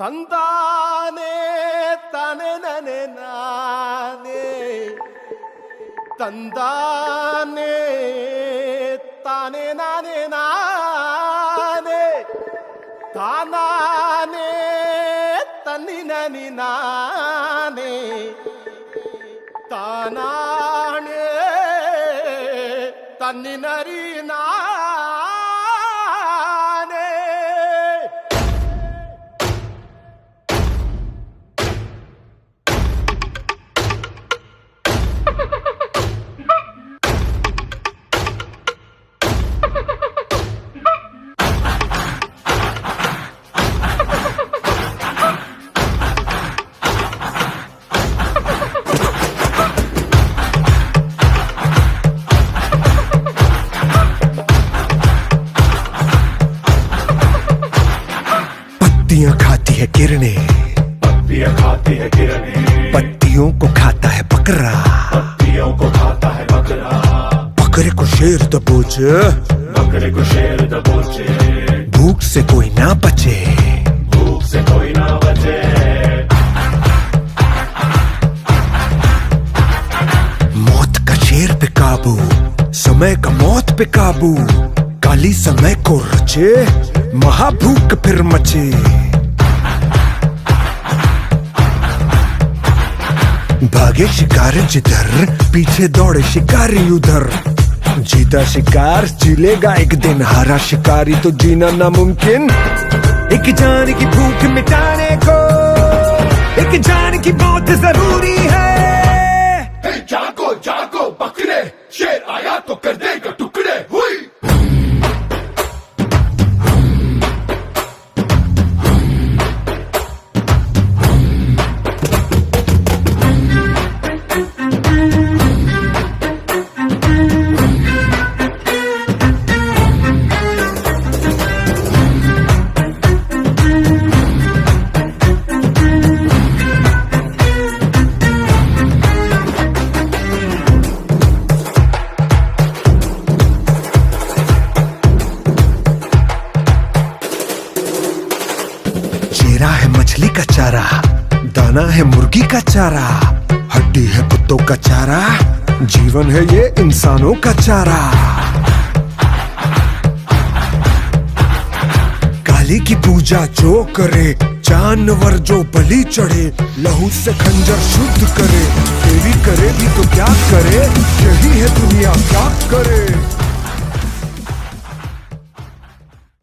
ತಂದಾನೆ ತಾನೆ ನನೆ ನಾನೇ ತಂದಾನೆ ತಾನೆ ನಾನೇ ನಾನೇ ತಾನಾನೆ ತನ್ನಿ ನನಿ ನಾನೇ ತಾನಾನೆ ತನ್ನಿ ನರಿ ನಾನೇ पत्तियां खाती है किरणें, पत्तियां खाती है किरणें, पत्तियों को खाता है बकरा, पत्तियों को खाता है बकरा, बकरे को शेर दबोचे, बकरे को शेर दबोचे, भूख से कोई ना बचे, भूख से कोई ना बचे। मौत का शेर पे काबू, समय का मौत पे काबू, काली समय को रचे, महाभूख फिर मचे। भागे शिकारी जिधर, पीछे दौड़े शिकारी उधर, जीता शिकार जिलेगा एक दिन, हारा शिकारी तो जीना नामुमकिन। एक जान की भूख मिटाने को एक जान की मौत जरूरी है। हे जागो जागो बकरे, शेर आया तो कर देगा टुकड़े। हुई चेहरा है मछली का चारा, दाना है मुर्गी का चारा, हड्डी है कुत्तों का चारा, जीवन है ये इंसानों का चारा। काली की पूजा जो करे, जानवर जो बलि चढ़े, लहू से खंजर शुद्ध करे, देवी करेगी तो क्या करे, यही है दुनिया क्या करे।